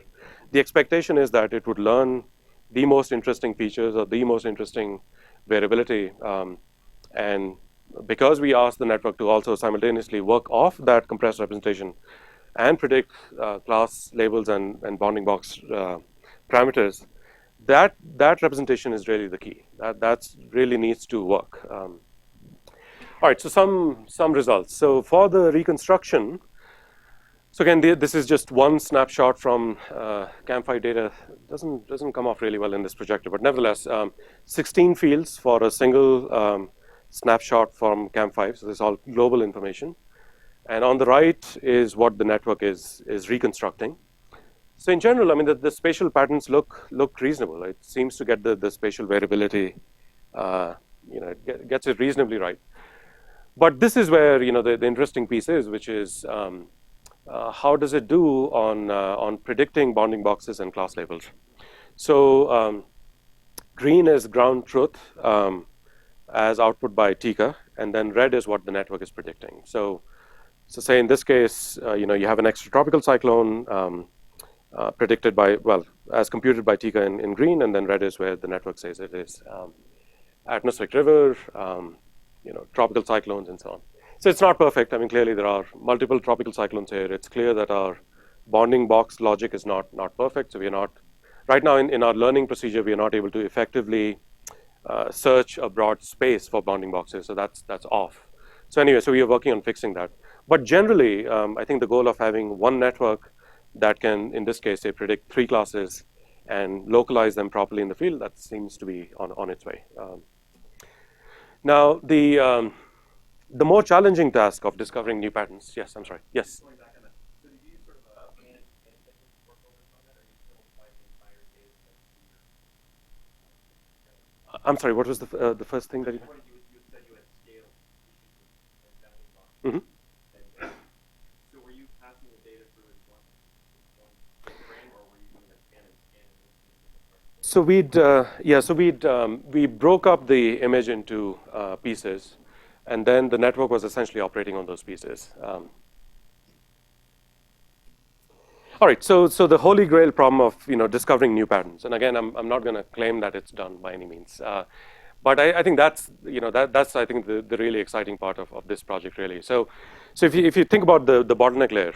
Speaker 1: the expectation is that it would learn the most interesting features or the most interesting variability. And because we asked the network to also simultaneously work off that compressed representation and predict class labels and bounding box parameters, that representation is really the key. That really needs to work. All right, so some results. So for the reconstruction, so again, this is just one snapshot from CAM5 data. Doesn't come off really well in this projector, but nevertheless, 16 fields for a single snapshot from CAM5. So this is all global information. And on the right is what the network is reconstructing. So in general, I mean, the spatial patterns look reasonable. It seems to get the spatial variability, it gets it reasonably right. But this is where the interesting piece is, which is how does it do on predicting bounding boxes and class labels? So green is ground truth as output by Tika, and then red is what the network is predicting. So say in this case, you have an extratropical cyclone predicted by, well, as computed by Tika in green, and then red is where the network says it is atmospheric river, tropical cyclones, and so on. So it's not perfect. I mean, clearly there are multiple tropical cyclones here. It's clear that our bounding box logic is not perfect. So we are not, right now in our learning procedure, we are not able to effectively search a broad space for bounding boxes. So that's off. So anyway, so we are working on fixing that. But generally, I think the goal of having one network that can, in this case, say predict 3 classes and localize them properly in the field, that seems to be on its way. Now, the more challenging task of discovering new patterns. Yes, I'm sorry. Yes.
Speaker 3: Going back on that, so did you use sort of a managed techniques for focus on that, or are you still applying the entire data set to your?
Speaker 1: I'm sorry. What was the first thing that you?
Speaker 3: You said you had scale issues with bounding boxes.
Speaker 1: Mm-hmm.
Speaker 3: So were you passing the data through as one frame, or were you doing a scan and scan?
Speaker 1: So we broke up the image into pieces, and then the network was essentially operating on those pieces. All right, so the holy grail problem of discovering new patterns, and again, I'm not going to claim that it's done by any means, but I think that's that's I think the really exciting part of this project really. So if you think about the bottleneck layer.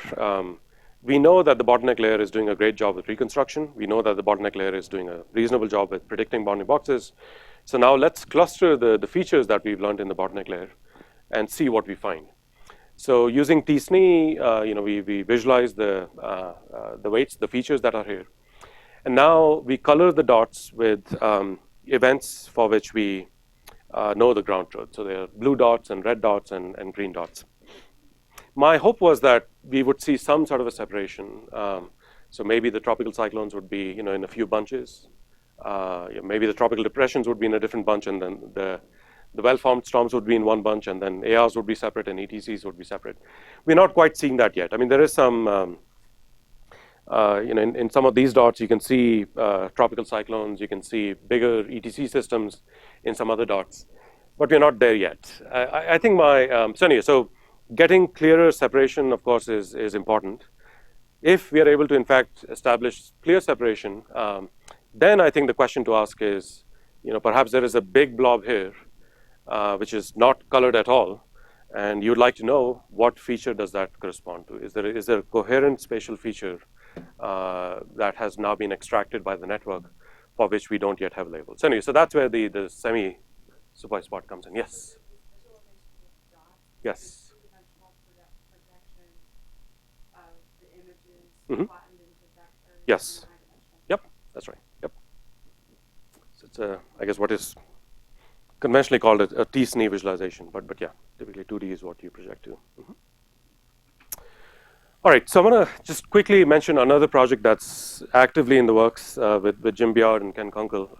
Speaker 1: We know that the bottleneck layer is doing a great job with reconstruction. We know that the bottleneck layer is doing a reasonable job with predicting bounding boxes. So now let's cluster the features that we've learned in the bottleneck layer and see what we find. So using tsne, we visualize the weights, the features that are here. And now we color the dots with events for which we know the ground truth. So there are blue dots and red dots and green dots. My hope was that we would see some sort of a separation. So maybe the tropical cyclones would be, in a few bunches. Maybe the tropical depressions would be in a different bunch, and then the well-formed storms would be in one bunch, and then ARs would be separate, and ETCs would be separate. We're not quite seeing that yet. I mean, there is some, in some of these dots, you can see tropical cyclones. You can see bigger ETC systems in some other dots. but we're not there yet. I think so anyway, so getting clearer separation, of course, is important. If we are able to, in fact, establish clear separation, then I think the question to ask is, perhaps there is a big blob here, which is not colored at all, and you'd like to know what feature does that correspond to. Is there a coherent spatial feature that has now been extracted by the network for which we don't yet have labels? So anyway, so that's where the semi-supervised spot comes in. Yes?
Speaker 2: Visualization of dots.
Speaker 1: Yes.
Speaker 2: Three-dimensional projection of the images
Speaker 1: Mhm.
Speaker 2: flattened into vectors.
Speaker 1: Yes.
Speaker 2: And high-dimensional.
Speaker 1: Yep, that's right. Yep. So it's I guess what is conventionally called a T-SNE visualization, but yeah, typically 2D is what you project to. Mhm. All right, so I'm going to just quickly mention another project that's actively in the works with Jim Beard and Ken Kunkel.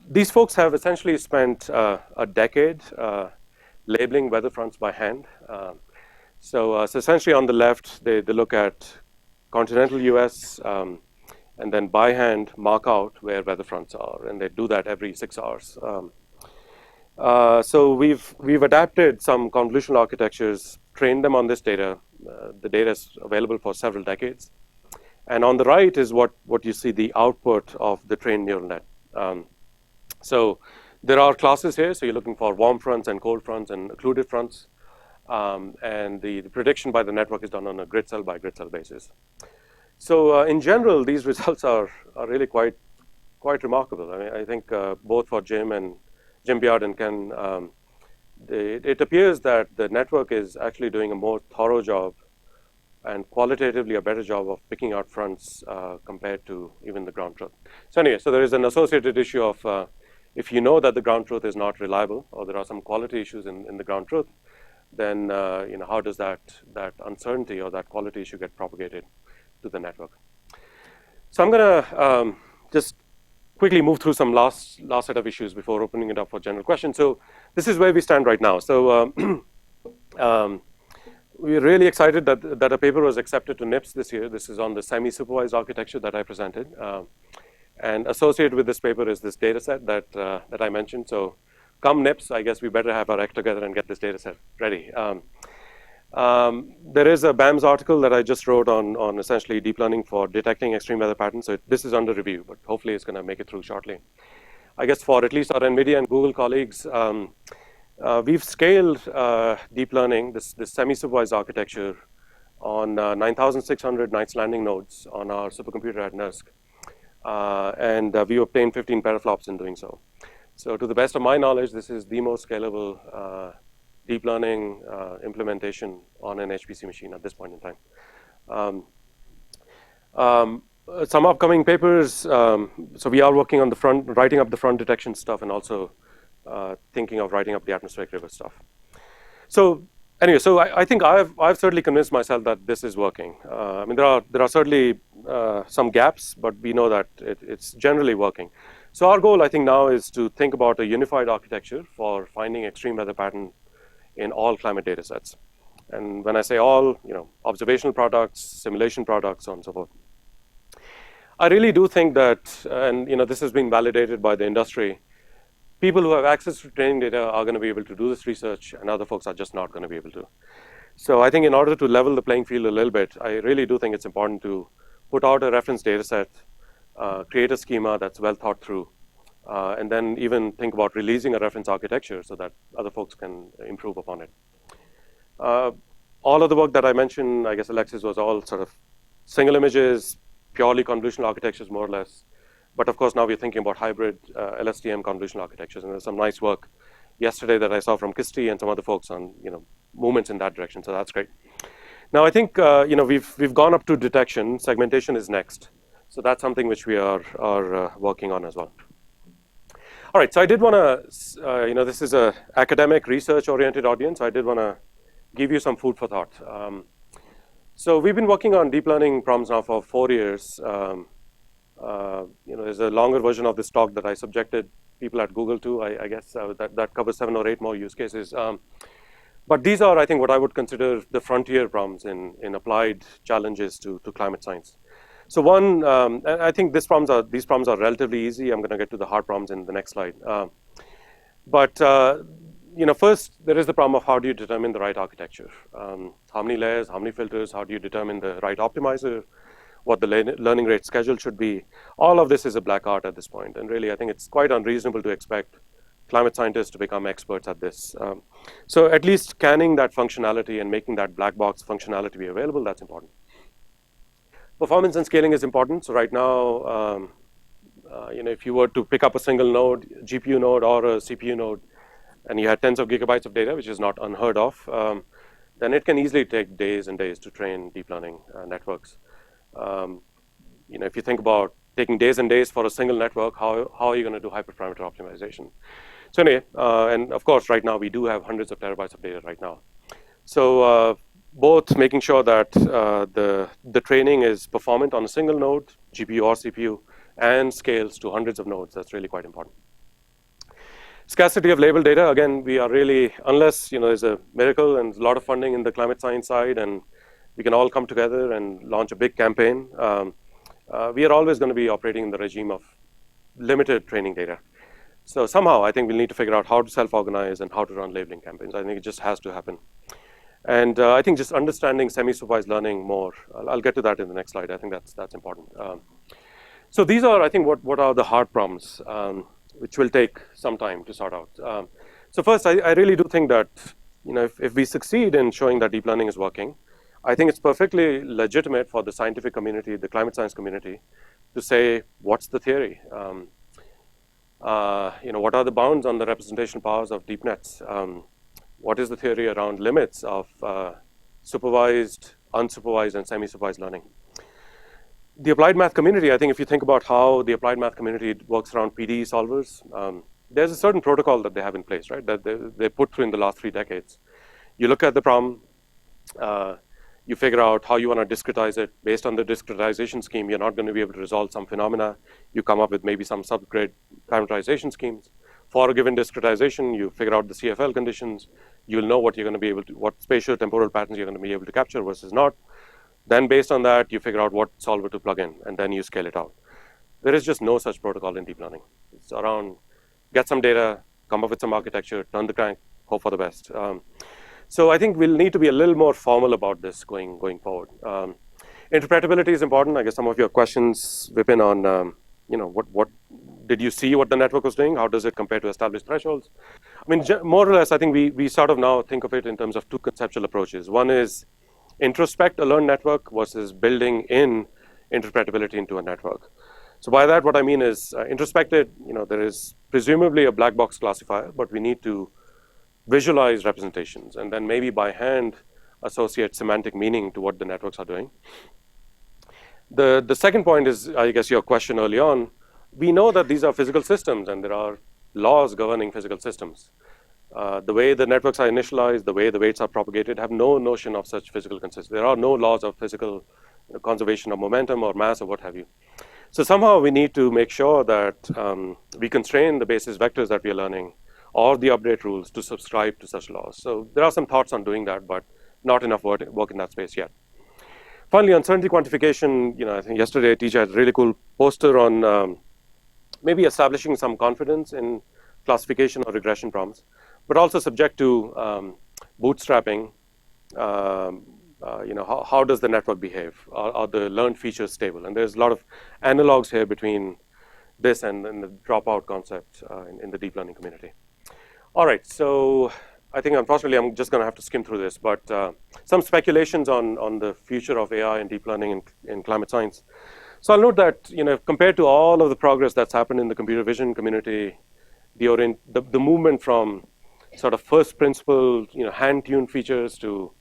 Speaker 1: These folks have essentially spent a decade labeling weather fronts by hand. So essentially on the left, they look at continental US and then by hand mark out where weather fronts are, and they do that every 6 hours. So we've adapted some convolutional architectures, trained them on this data. The data is available for several decades. And on the right is what you see, the output of the trained neural net. So there are classes here. So you're looking for warm fronts and cold fronts and occluded fronts. And the prediction by the network is done on a grid cell by grid cell basis. So in general, these results are really quite remarkable. I mean, I think both for Jim Beard and Ken, it appears that the network is actually doing a more thorough job and qualitatively a better job of picking out fronts compared to even the ground truth. So anyway, so there is an associated issue of if you know that the ground truth is not reliable or there are some quality issues in the ground truth, then how does that uncertainty or that quality issue get propagated to the network? So I'm going to just quickly move through some last set of issues before opening it up for general questions. So this is where we stand right now. So we're really excited that a paper was accepted to NIPS this year. This is on the semi-supervised architecture that I presented. And associated with this paper is this data set that I mentioned. So come NIPS, I guess we better have our act together and get this data set ready. There is a BAMS article that I just wrote on essentially deep learning for detecting extreme weather patterns. So this is under review, but hopefully it's going to make it through shortly. I guess for at least our NVIDIA and Google colleagues, we've scaled deep learning, this semi-supervised architecture, on 9,600 Knights Landing nodes on our supercomputer at NERSC. And we obtained 15 petaflops in doing so. So to the best of my knowledge, this is the most scalable deep learning implementation on an HPC machine at this point in time. Some upcoming papers, so we are working on writing up the front detection stuff and also thinking of writing up the atmospheric river stuff. So anyway, so I think I've certainly convinced myself that this is working. I mean, there are certainly some gaps, but we know that it's generally working. So our goal, I think, now is to think about a unified architecture for finding extreme weather pattern in all climate data sets. And when I say all, observational products, simulation products, so on and so forth. I really do think that, and this has been validated by the industry, people who have access to training data are going to be able to do this research, and other folks are just not going to be able to. So I think in order to level the playing field a little bit, I really do think it's important to put out a reference data set, create a schema that's well thought through, and then even think about releasing a reference architecture so that other folks can improve upon it. All of the work that I mentioned, I guess Alexis, was all sort of single images, purely convolutional architectures, more or less. But of course, now we're thinking about hybrid LSTM convolutional architectures, and there's some nice work yesterday that I saw from Kisti and some other folks on movements in that direction. So that's great. Now I think we've gone up to detection. Segmentation is next. So that's something which we are working on as well. All right. So I did want to, this is a academic research-oriented audience. I did want to give you some food for thought. So we've been working on deep learning problems now for 4 years. There's a longer version of this talk that I subjected people at Google to. I guess that covers 7 or 8 more use cases. But these are, I think, what I would consider the frontier problems in applied challenges to climate science. So one, I think these problems are relatively easy. I'm going to get to the hard problems in the next slide. But first there is the problem of how do you determine the right architecture? How many layers, how many filters, how do you determine the right optimizer, what the learning rate schedule should be? All of this is a black art at this point, and really I think it's quite unreasonable to expect climate scientists to become experts at this. So at least scanning that functionality and making that black box functionality be available, that's important. Performance and scaling is important. So right now, if you were to pick up a single node, GPU node or a CPU node, and you had tens of gigabytes of data, which is not unheard of, then it can easily take days and days to train deep learning networks. If you think about taking days and days for a single network, how are you going to do hyperparameter optimization? So anyway, and of course, right now we do have hundreds of terabytes of data right now. So both making sure that the training is performant on a single node, GPU or CPU, and scales to hundreds of nodes. That's really quite important. Scarcity of labeled data. Again, we are really, unless there's a miracle and a lot of funding in the climate science side, and we can all come together and launch a big campaign. We are always going to be operating in the regime of limited training data. So somehow, I think we'll need to figure out how to self-organize and how to run labeling campaigns. I think it just has to happen. And I think just understanding semi-supervised learning more. I'll get to that in the next slide. I think that's important. So these are, I think, what are the hard problems, which will take some time to sort out. So first, I really do think that if we succeed in showing that deep learning is working, I think it's perfectly legitimate for the scientific community, the climate science community, to say, what's the theory? What are the bounds on the representational powers of deep nets? What is the theory around limits of supervised, unsupervised, and semi-supervised learning? The applied math community, I think if you think about how the applied math community works around PDE solvers, there's a certain protocol that they have in place, right, that they put through in the last 3 decades. You look at the problem, you figure out how you want to discretize it. Based on the discretization scheme, you're not going to be able to resolve some phenomena. You come up with maybe some subgrade parameterization schemes. For a given discretization, you figure out the CFL conditions. You'll know what you're going to be able to, what spatial temporal patterns you're going to be able to capture versus not. Then based on that, you figure out what solver to plug in, and then you scale it out. There is just no such protocol in deep learning. It's around get some data, come up with some architecture, turn the crank, hope for the best. So I think we'll need to be a little more formal about this going forward. Interpretability is important. I guess some of your questions, Vipin, on what did you see what the network was doing? How does it compare to established thresholds? I mean, more or less, I think we sort of now think of it in terms of 2 conceptual approaches. One is introspect a learned network versus building in interpretability into a network. So by that, what I mean is introspected, there is presumably a black box classifier, but we need to visualize representations and then maybe by hand associate semantic meaning to what the networks are doing. The second point is, I guess, your question early on. We know that these are physical systems and there are laws governing physical systems. The way the networks are initialized, the way the weights are propagated have no notion of such physical consistency. There are no laws of physical conservation of momentum or mass or what have you. So somehow we need to make sure that we constrain the basis vectors that we are learning or the update rules to subscribe to such laws. So there are some thoughts on doing that, but not enough work in that space yet. Finally, uncertainty quantification, I think yesterday TJ had a really cool poster on maybe establishing some confidence in classification or regression problems, but also subject to bootstrapping. How does the network behave? Are the learned features stable? And there's a lot of analogs here between this and the dropout concept in the deep learning community. All right, so I think unfortunately I'm just going to have to skim through this, but some speculations on the future of AI and deep learning in climate science. So I'll note that compared to all of the progress that's happened in the computer vision community, the movement from sort of first principle hand-tuned features to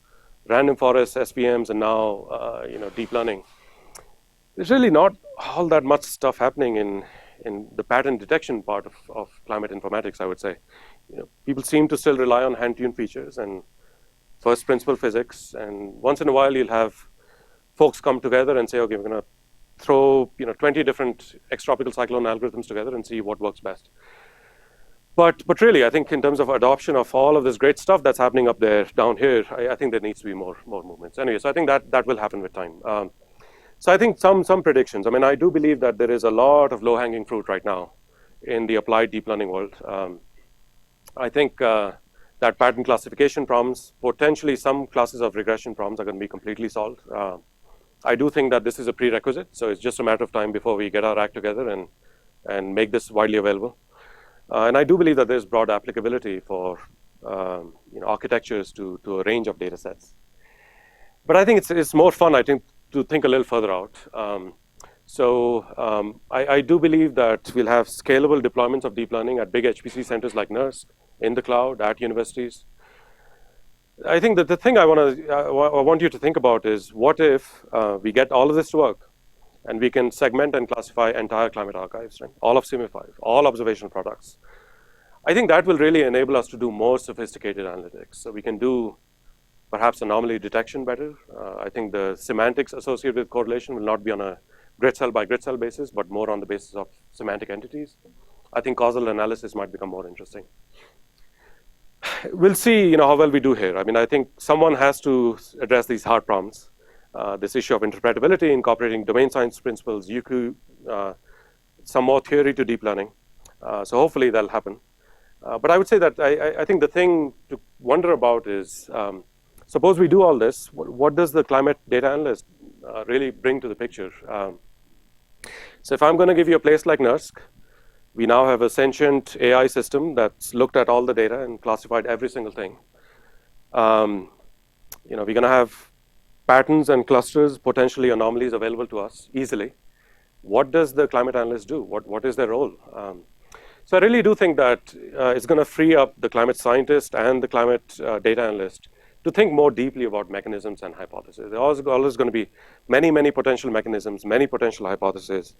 Speaker 1: random forest SVMs and now deep learning, there's really not all that much stuff happening in the pattern detection part of climate informatics, I would say. People seem to still rely on hand-tuned features and first principle physics, and once in a while you'll have folks come together and say, okay, we're going to throw 20 different extratropical cyclone algorithms together and see what works best. But really, I think in terms of adoption of all of this great stuff that's happening up there, down here, I think there needs to be more movements. Anyway, so I think that will happen with time. So I think some predictions. I mean, I do believe that there is a lot of low-hanging fruit right now in the applied deep learning world. I think that pattern classification problems, potentially some classes of regression problems, are going to be completely solved. I do think that this is a prerequisite, so it's just a matter of time before we get our act together and make this widely available. And I do believe that there's broad applicability for architectures to a range of data sets. But I think it's more fun, I think, to think a little further out. I do believe that we'll have scalable deployments of deep learning at big HPC centers like NERSC, in the cloud, at universities. I think that the thing I want you to think about is, what if we get all of this to work, and we can segment and classify entire climate archives, right? All of CME5, all observational products. I think that will really enable us to do more sophisticated analytics. So we can do perhaps anomaly detection better. I think the semantics associated with correlation will not be on a grid cell by grid cell basis, but more on the basis of semantic entities. I think causal analysis might become more interesting. We'll see, how well we do here. I mean, I think someone has to address these hard problems. This issue of interpretability, incorporating domain science principles, some more theory to deep learning. So hopefully that'll happen. But I would say that I think the thing to wonder about is, suppose we do all this, what does the climate data analyst really bring to the picture? So if I'm going to give you a place like NERSC, we now have a sentient AI system that's looked at all the data and classified every single thing. We're going to have patterns and clusters, potentially anomalies available to us easily. What does the climate analyst do? What is their role? So I really do think that it's going to free up the climate scientist and the climate data analyst to think more deeply about mechanisms and hypotheses. There are always going to be many, many potential mechanisms, many potential hypotheses.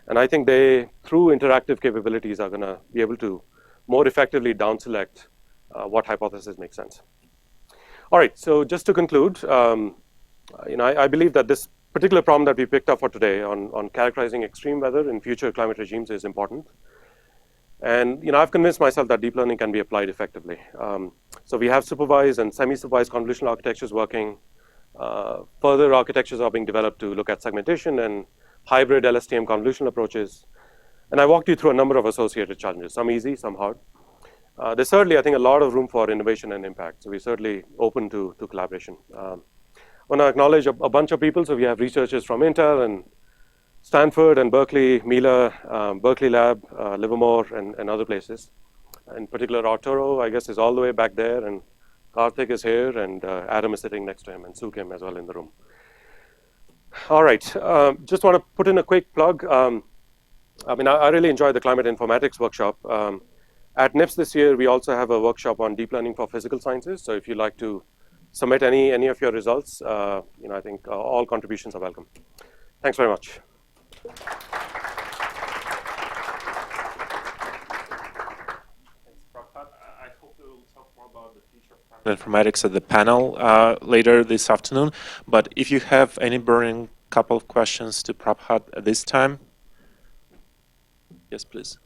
Speaker 1: And I think they, through interactive capabilities, are going to be able to more effectively down-select what hypothesis makes sense. All right, so just to conclude, I believe that this particular problem that we picked up for today on characterizing extreme weather in future climate regimes is important. And I've convinced myself that deep learning can be applied effectively. So we have supervised and semi-supervised convolutional architectures working. Further architectures are being developed to look at segmentation and hybrid LSTM convolutional approaches. And I walked you through a number of associated challenges, some easy, some hard. There's certainly, I think, a lot of room for innovation and impact. So we're certainly open to collaboration. I want to acknowledge a bunch of people. So we have researchers from Intel and Stanford and Berkeley, Mila, Berkeley Lab, Livermore, and other places. In particular, Arturo, I guess, is all the way back there, and Karthik is here, and Adam is sitting next to him, and Sue Kim as well in the room. All right, just want to put in a quick plug. I really enjoyed the Climate Informatics workshop. At NIPS this year, we also have a workshop on deep learning for physical sciences. So if you'd like to submit any of your results, I think all contributions are welcome. Thanks very much.
Speaker 6: Thanks, Prabhat. I hope we will talk more about the future of climate informatics at the panel later this afternoon. But if you have any burning couple of questions to Prabhat at this time, yes, please.